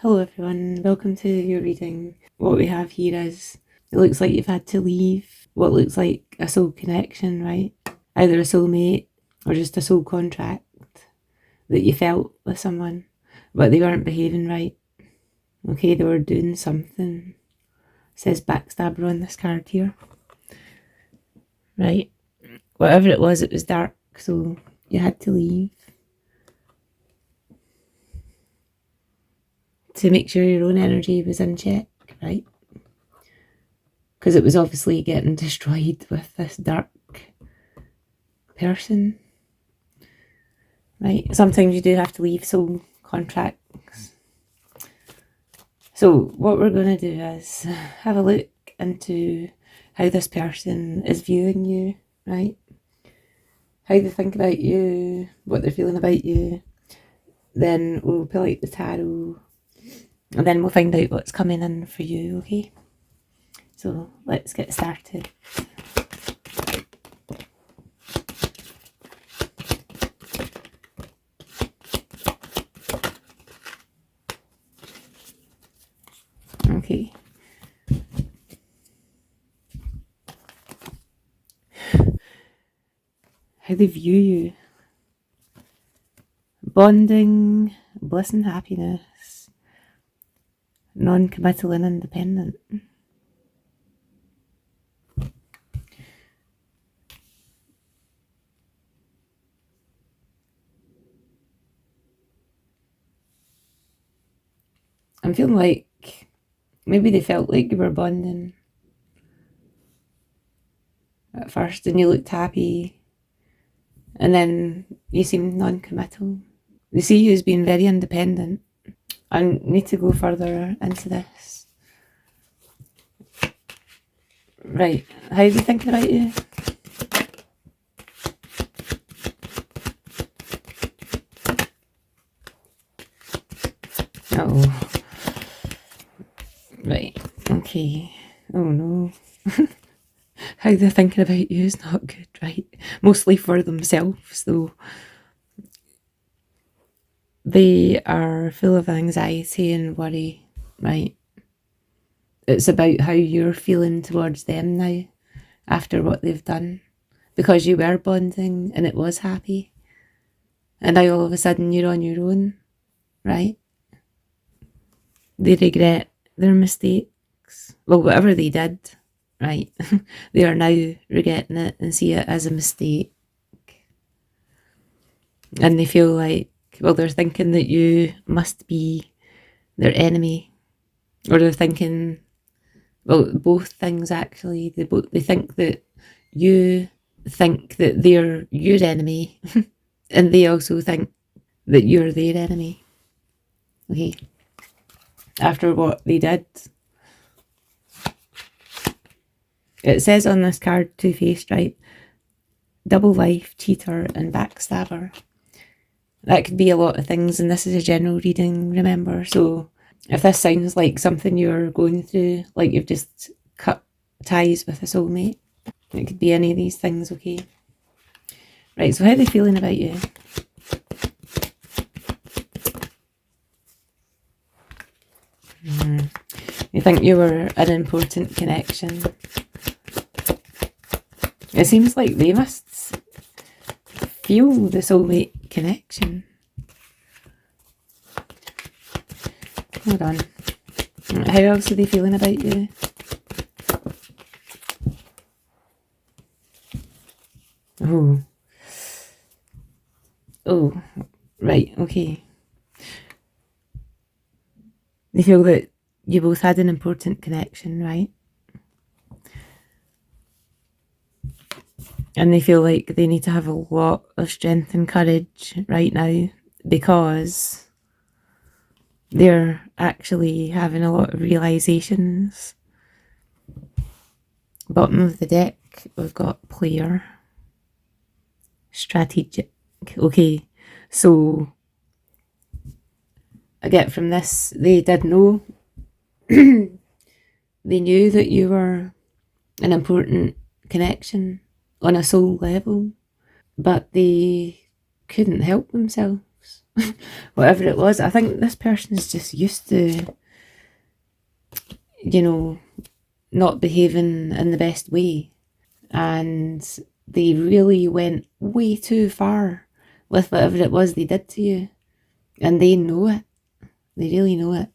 Hello everyone, welcome to your reading. What we have here is, it looks like you've had to leave what looks like a soul connection, right? Either a soulmate or just a soul contract that you felt with someone, but they weren't behaving right. Okay, they were doing something. It says backstabber on this card here. Right? Whatever it was dark, so you had to leave. To make sure your own energy was in check, right? Because it was obviously getting destroyed with this dark person, right? Sometimes you do have to leave soul contracts. So what we're going to do is have a look into how this person is viewing you, right? How they think about you, what they're feeling about you. Then we'll pull out the tarot, and then we'll find out what's coming in for you, okay? So let's get started. Okay. How they view you. Bonding, bliss and happiness, non-committal and independent. I'm feeling like maybe they felt like you were bonding at first and you looked happy, and then you seemed non-committal. They see you as being very independent. I need to go further into this. Right, how are they thinking about you? Oh, right, okay. Oh no. How they're thinking about you is not good, right? Mostly for themselves, though. They are full of anxiety and worry, right? It's about how you're feeling towards them now after what they've done, because you were bonding and it was happy, and now all of a sudden you're on your own, right? They regret their mistakes. Well, whatever they did, right? They are now regretting it and see it as a mistake. And they feel like, well, they're thinking that you must be their enemy. Or they're thinking, well, both things actually. They think that you think that they're your enemy. And they also think that you're their enemy. Okay. After what they did. It says on this card, two-faced, right? Double life, cheater, and backstabber. That could be a lot of things, and this is a general reading, remember. So if this sounds like something you're going through, like you've just cut ties with a soulmate, it could be any of these things, okay? Right, so how are they feeling about you? You think you were an important connection. It seems like they must feel the soulmate connection. Hold on. How else are they feeling about you? Oh. Oh, right, okay. They feel that you both had an important connection, right? And they feel like they need to have a lot of strength and courage right now, because they're actually having a lot of realizations. Bottom of the deck, we've got player, strategic. Okay, so I get from this, they did know. They knew that you were an important connection on a soul level, but they couldn't help themselves. whatever it was. I think this person is just used to, not behaving in the best way. And they really went way too far with whatever it was they did to you. And they know it. They really know it.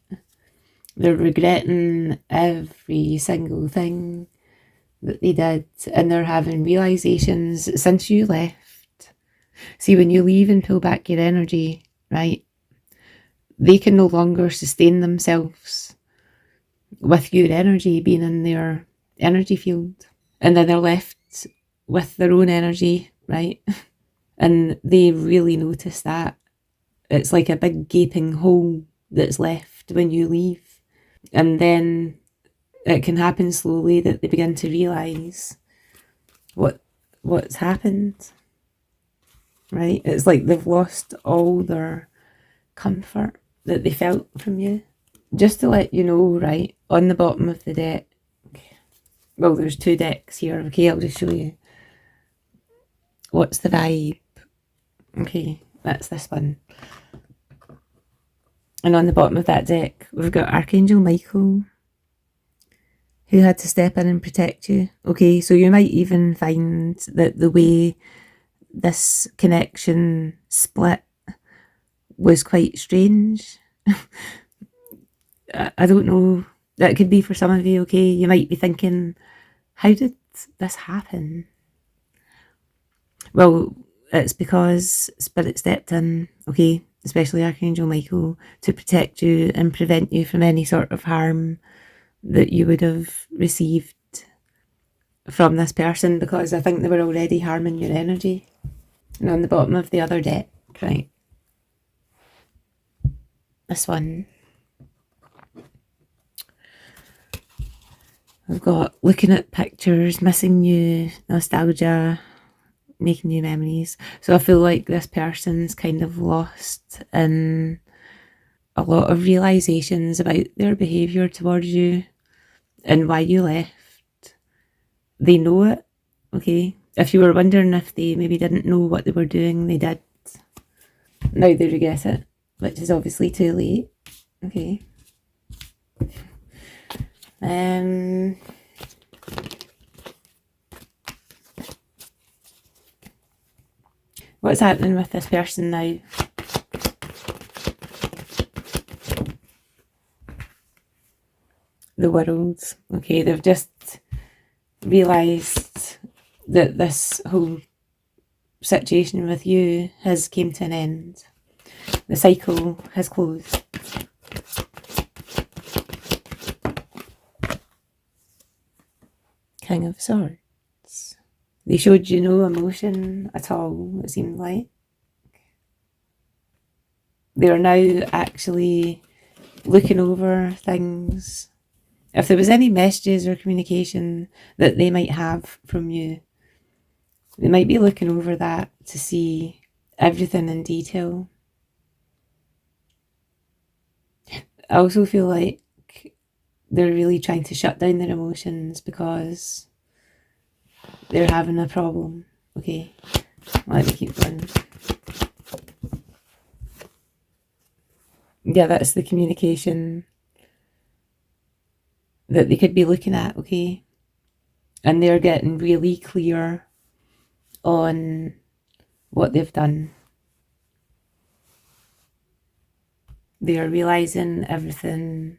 They're regretting every single thing that they did. And they're having realizations since you left. See, when you leave and pull back your energy, right, they can no longer sustain themselves with your energy being in their energy field. And then they're left with their own energy, right? And they really notice that. It's like a big gaping hole that's left when you leave. And then it can happen slowly that they begin to realise what's happened, right? It's like they've lost all their comfort that they felt from you. Just to let you know, right, on the bottom of the deck, well, there's 2 decks here, okay, I'll just show you. What's the vibe? Okay, that's this one. And on the bottom of that deck, we've got Archangel Michael, who had to step in and protect you. Okay, so you might even find that the way this connection split was quite strange. I don't know. That could be for some of you, okay? You might be thinking, how did this happen? Well, it's because Spirit stepped in, okay, especially Archangel Michael, to protect you and prevent you from any sort of harm that you would have received from this person, because I think they were already harming your energy. And on the bottom of the other deck, right, this one, I've got looking at pictures, missing you, nostalgia, making new memories. So I feel like this person's kind of lost in a lot of realizations about their behaviour towards you and why you left. They know it, okay? If you were wondering if they maybe didn't know what they were doing, they did. Now they regret it, which is obviously too late, okay? What's happening with this person now? The World. Okay, they've just realised that this whole situation with you has came to an end. The cycle has closed. King of Swords. They showed you no emotion at all, it seemed like. They are now actually looking over things. If there was any messages or communication that they might have from you, they might be looking over that to see everything in detail. I also feel like they're really trying to shut down their emotions because they're having a problem. Okay, let me keep going. Yeah, that's the communication that they could be looking at, okay? And they're getting really clear on what they've done. They are realising everything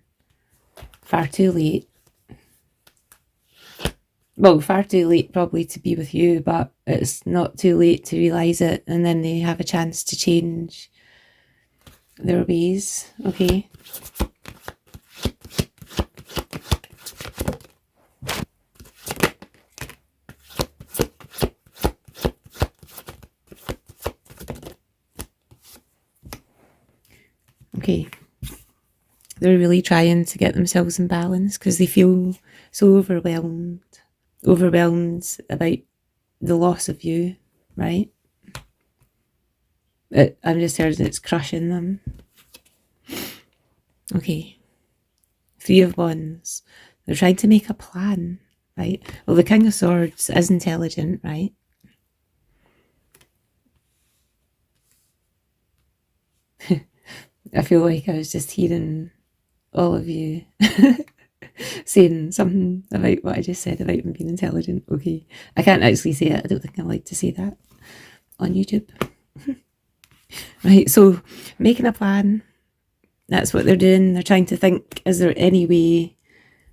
far too late. Well, far too late probably to be with you, but it's not too late to realise it, and then they have a chance to change their ways, okay? Okay. They're really trying to get themselves in balance because they feel so overwhelmed about the loss of you, right? I'm just heard it's crushing them. Okay. 3 of Wands. They're trying to make a plan, right? Well, the King of Swords is intelligent, right? I feel like I was just hearing all of you saying something about what I just said about him being intelligent. Okay, I can't actually say it. I don't think I like to say that on YouTube. Right, so making a plan, that's what they're doing. They're trying to think, is there any way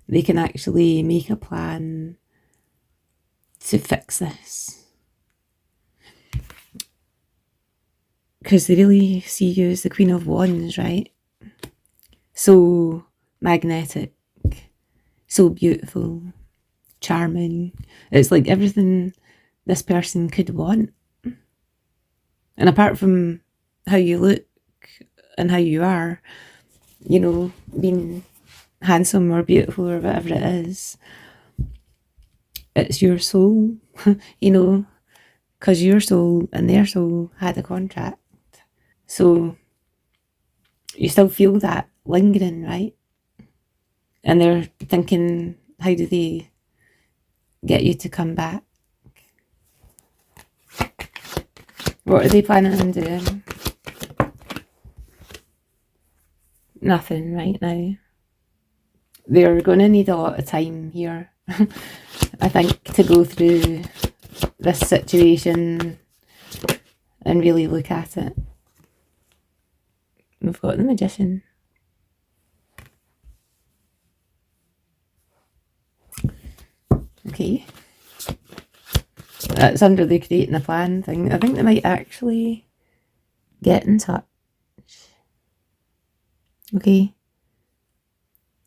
they can actually make a plan to fix this? Because they really see you as the Queen of Wands, right? So magnetic, so beautiful, charming. It's like everything this person could want. And apart from how you look and how you are, you know, being handsome or beautiful or whatever it is, it's your soul, you know, because your soul and their soul had a contract. So you still feel that lingering, right? And they're thinking, how do they get you to come back? What are they planning on doing? Nothing right now. They're going to need a lot of time here, I think, to go through this situation and really look at it. We've got the Magician. Okay. That's under the creating a plan thing. I think they might actually get in touch. Okay.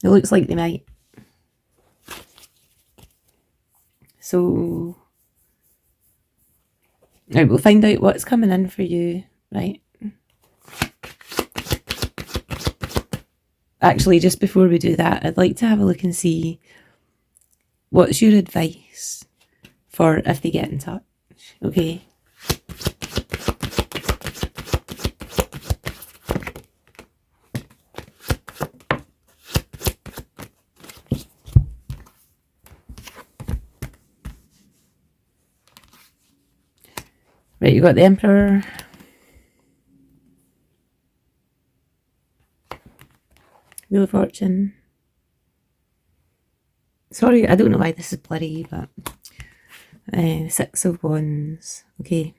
It looks like they might. So, right, we'll find out what's coming in for you, right? Actually, just before we do that, I'd like to have a look and see what's your advice for if they get in touch, okay? Right, you got the Emperor. Wheel of Fortune. Sorry, I don't know why this is blurry, but Six of Wands. Okay.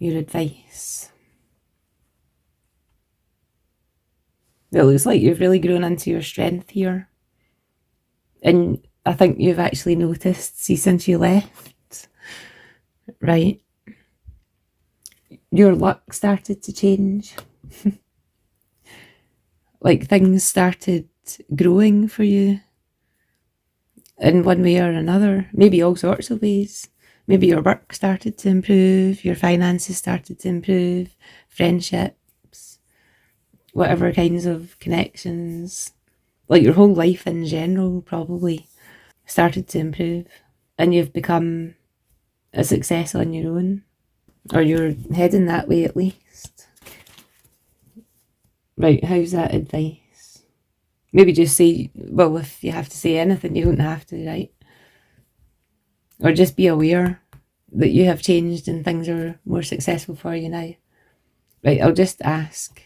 Your advice. It looks like you've really grown into your strength here. And I think you've actually noticed, see, since you left, right, your luck started to change. Like things started growing for you in one way or another, maybe all sorts of ways. Maybe your work started to improve, your finances started to improve, friendships, whatever kinds of connections, like your whole life in general probably started to improve, and you've become a success on your own, or you're heading that way at least. Right, how's that advice? Maybe just say, well, if you have to say anything, you don't have to, right? Or just be aware that you have changed and things are more successful for you now. Right, I'll just ask,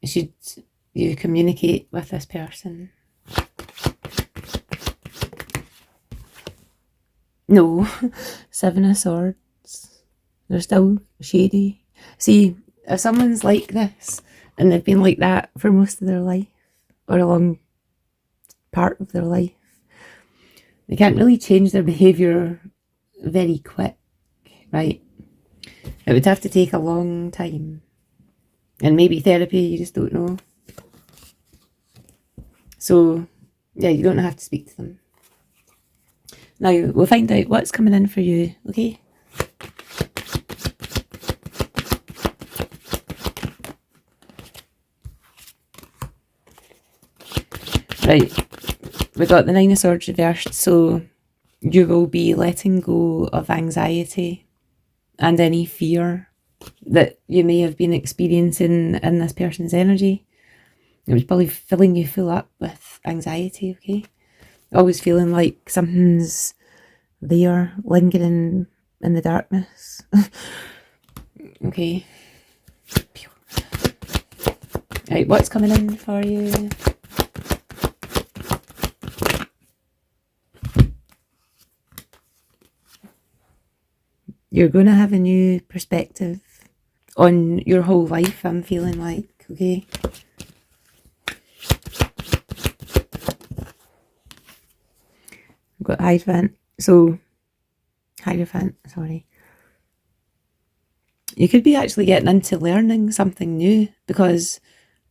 should you communicate with this person? No. Seven of Swords. They're still shady. See, if someone's like this and they've been like that for most of their life, or a long part of their life, they can't really change their behaviour very quick, right? It would have to take a long time. And maybe therapy, you just don't know. So, yeah, you don't have to speak to them. Now, we'll find out what's coming in for you, okay? Right, we got the Nine of Swords reversed, so you will be letting go of anxiety and any fear that you may have been experiencing in this person's energy. It was probably filling you full up with anxiety, okay? Always feeling like something's there, lingering in the darkness. Okay. Right, what's coming in for you? You're going to have a new perspective on your whole life, I'm feeling like, okay? I've got Hierophant. So, Hierophant, sorry. You could be actually getting into learning something new, because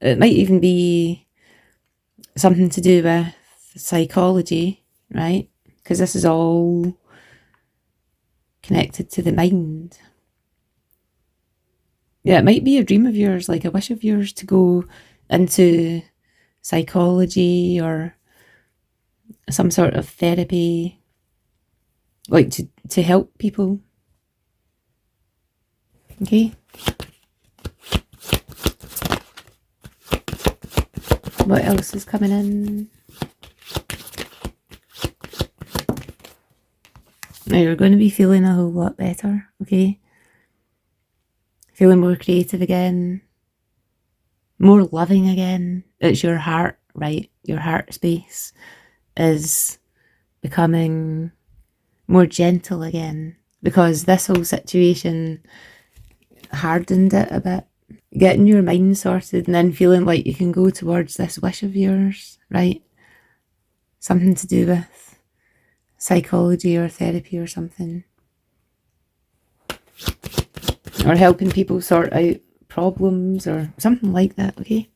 it might even be something to do with psychology, right? Because this is all connected to the mind. Yeah, it might be a dream of yours, like a wish of yours, to go into psychology or some sort of therapy, like to help people. Okay. What else is coming in? Now you're going to be feeling a whole lot better, okay? Feeling more creative again, more loving again. It's your heart, right? Your heart space is becoming more gentle again, because this whole situation hardened it a bit. Getting your mind sorted and then feeling like you can go towards this wish of yours, right? Something to do with psychology or therapy or something. Or helping people sort out problems or something like that, okay?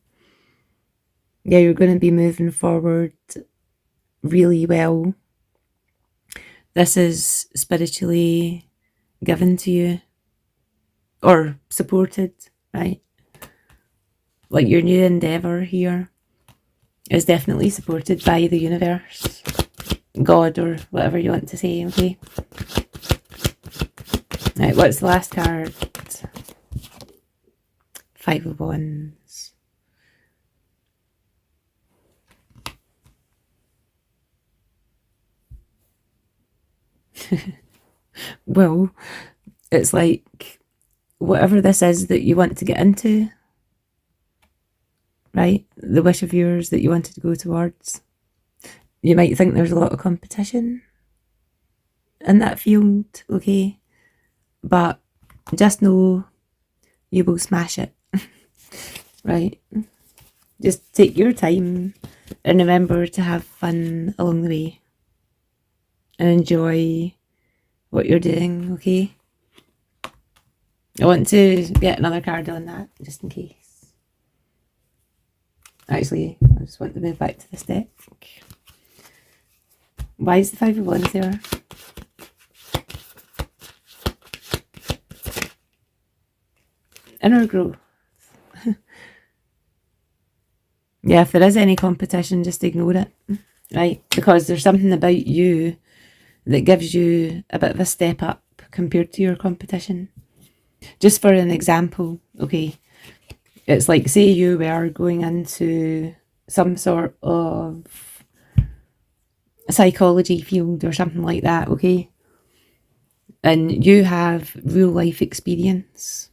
Yeah, you're going to be moving forward really well. This is spiritually given to you or supported, right? Like your new endeavour here is definitely supported by the universe, God, or whatever you want to say, okay? Right, what's the last card? Five of Wands. Well, it's like whatever this is that you want to get into, right? The wish of yours that you wanted to go towards. You might think there's a lot of competition in that field, okay? But just know you will smash it, right? Just take your time and remember to have fun along the way and enjoy what you're doing, okay? I want to get another card on that, just in case. Actually, I just want to move back to this deck. Why is the Five of Wands there? Inner growth. Yeah, if there is any competition, just ignore it, right? Because there's something about you that gives you a bit of a step up compared to your competition. Just for an example, okay, it's like, say you were going into some sort of psychology field or something like that, okay, and you have real life experience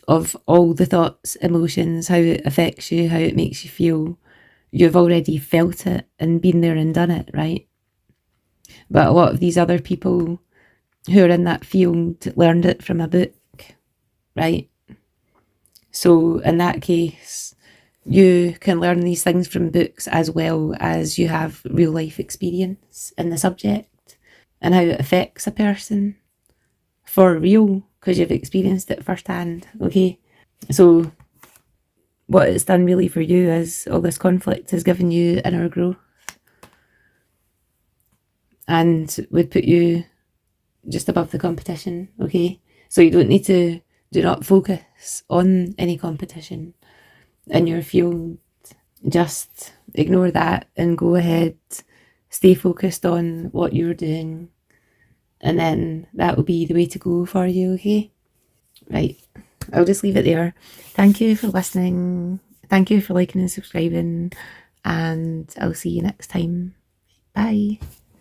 of all the thoughts, emotions, how it affects you, how it makes you feel. You've already felt it and been there and done it, right? But a lot of these other people who are in that field learned it from a book, right? So in that case, you can learn these things from books as well as you have real life experience in the subject and how it affects a person for real, because you've experienced it firsthand, okay? So what it's done really for you is all this conflict has given you inner growth and would put you just above the competition, okay? So you don't need to, do not focus on any competition in your field. Just ignore that and go ahead, stay focused on what you're doing, and then that will be the way to go for you, okay? Right, I'll just leave it there. Thank you for listening. Thank you for liking and subscribing, and I'll see you next time. Bye.